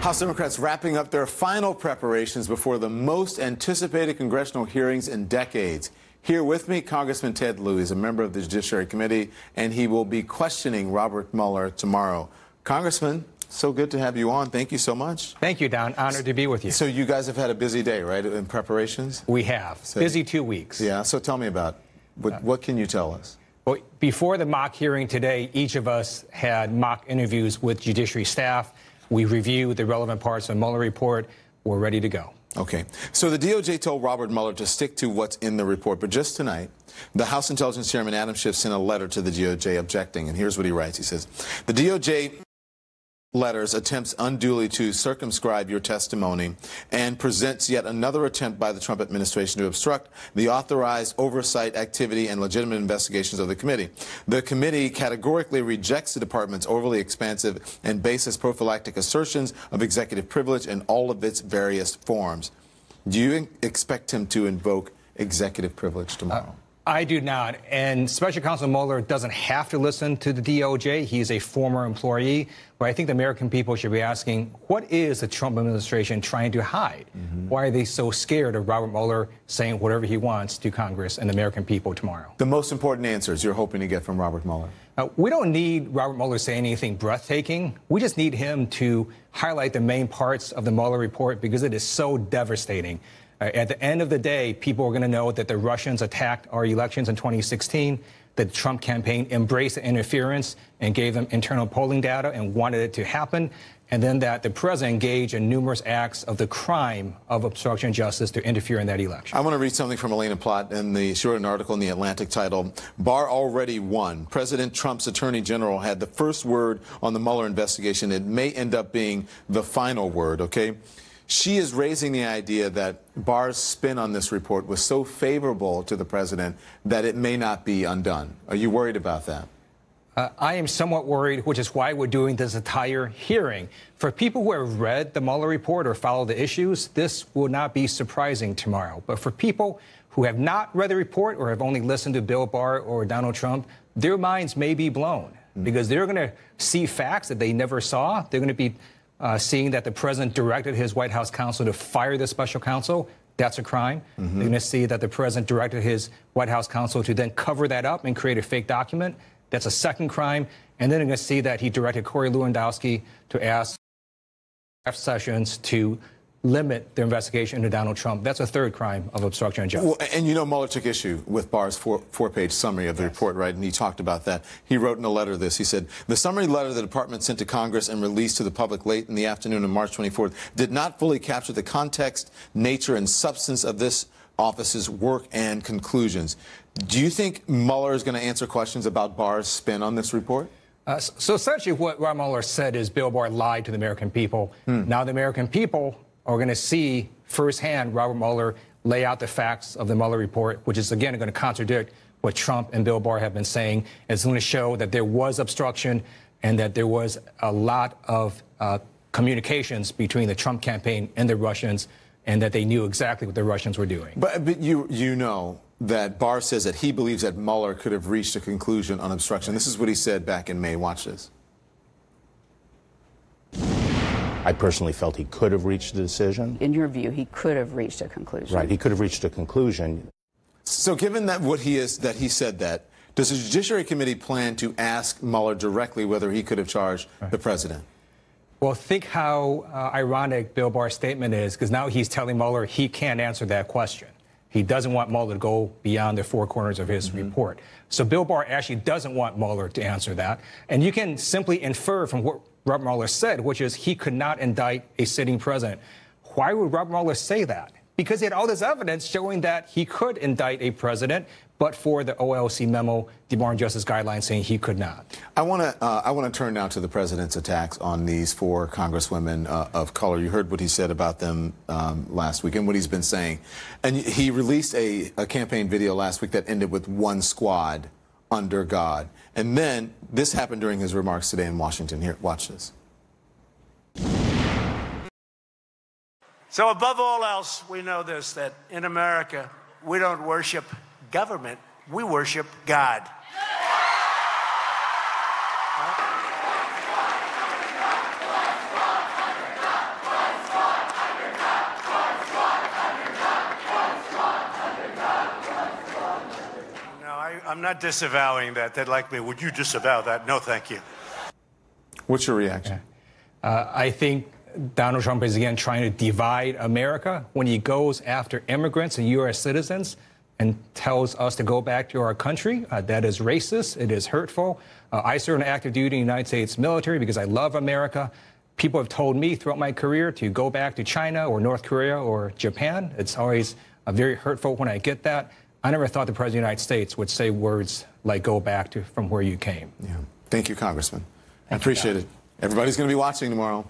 House Democrats wrapping up their final preparations before the most anticipated congressional hearings in decades. Here with me, Congressman Ted Lieu. He's a member of the Judiciary Committee, and he will be questioning Robert Mueller tomorrow. Congressman, so good to have you on. Thank you so much. Thank you, Don. Honored to be with you. So you guys have had a busy day, right, in preparations? We have. Busy 2 weeks. Yeah, so tell me about what can you tell us? Well, before the mock hearing today, each of us had mock interviews with Judiciary staff. We reviewed the relevant parts of the Mueller report. We're ready to go. Okay. So the DOJ told Robert Mueller to stick to what's in the report. But just tonight, the House Intelligence Chairman Adam Schiff sent a letter to the DOJ objecting. And here's what he writes. He says, the DOJ letters attempts unduly to circumscribe your testimony and presents yet another attempt by the Trump administration to obstruct the authorized oversight activity and legitimate investigations of the committee. The committee categorically rejects the department's overly expansive and baseless prophylactic assertions of executive privilege in all of its various forms. Do you expect him to invoke executive privilege tomorrow? I do not. And Special Counsel Mueller doesn't have to listen to the DOJ. He's a former employee. But I think the American people should be asking, what is the Trump administration trying to hide? Why are they so scared of Robert Mueller saying whatever he wants to Congress and the American people tomorrow? The most important answers you're hoping to get from Robert Mueller? We don't need Robert Mueller to say anything breathtaking. We just need him to highlight the main parts of the Mueller report because it is so devastating. At the end of the day, people are going to know that the Russians attacked our elections in 2016, that the Trump campaign embraced the interference and gave them internal polling data and wanted it to happen, and then that the president engaged in numerous acts of the crime of obstruction of justice to interfere in that election. I want to read something from Elena Plott, and she wrote an article in The Atlantic titled, Barr Already Won. President Trump's Attorney General had the first word on the Mueller investigation. It may end up being the final word, okay? She is raising the idea that Barr's spin on this report was so favorable to the president that it may not be undone. Are you worried about that? I am somewhat worried, which is why we're doing this entire hearing. For people who have read the Mueller report or follow the issues, this will not be surprising tomorrow. But for people who have not read the report or have only listened to Bill Barr or Donald Trump, their minds may be blown because they're going to see facts that they never saw. They're going to be seeing that the president directed his White House counsel to fire the special counsel. That's a crime. They're going to see that the president directed his White House counsel to then cover that up and create a fake document. That's a second crime. And then they're going to see that he directed Corey Lewandowski to ask Jeff Sessions to limit their investigation into Donald Trump. That's a third crime of obstruction of justice. Well, and you know Mueller took issue with Barr's four-page summary of the report, right? And he talked about that. He wrote in a letter this. He said, the summary letter the department sent to Congress and released to the public late in the afternoon of March 24th did not fully capture the context, nature, and substance of this office's work and conclusions. Do you think Mueller is going to answer questions about Barr's spin on this report? So essentially what Robert Mueller said is Bill Barr lied to the American people. Now the American people are going to see firsthand Robert Mueller lay out the facts of the Mueller report, which is, again, going to contradict what Trump and Bill Barr have been saying. It's going to show that there was obstruction and that there was a lot of communications between the Trump campaign and the Russians and that they knew exactly what the Russians were doing. But you know that Barr says that he believes that Mueller could have reached a conclusion on obstruction. This is what he said back in May. Watch this. I personally felt he could have reached a decision. In your view, he could have reached a conclusion. Right, he could have reached a conclusion. So given that he said that, does the Judiciary Committee plan to ask Mueller directly whether he could have charged the president? Well, think how ironic Bill Barr's statement is, because now he's telling Mueller he can't answer that question. He doesn't want Mueller to go beyond the four corners of his report. So Bill Barr actually doesn't want Mueller to answer that. And you can simply infer from what Robert Mueller said, which is he could not indict a sitting president. Why would Robert Mueller say that? Because he had all this evidence showing that he could indict a president, but for the OLC memo, Department of Justice guidelines saying he could not. I want to turn now to the president's attacks on these four congresswomen of color. You heard what he said about them last week and what he's been saying. And he released a campaign video last week that ended with one squad under God. And then this happened during his remarks today in Washington. Here, watch this. So above all else, we know this, that in America, we don't worship government, we worship God. I'm not disavowing that. They'd like me. Would you disavow that? No, thank you. What's your reaction? I think Donald Trump is again trying to divide America when he goes after immigrants and U.S. citizens and tells us to go back to our country. That is racist. It is hurtful. I serve in active duty in the United States military because I love America. People have told me throughout my career to go back to China or North Korea or Japan. It's always very hurtful when I get that. I never thought the President of the United States would say words like go back to from where you came. Yeah. Thank you, Congressman. I appreciate it. Everybody's going to be watching tomorrow.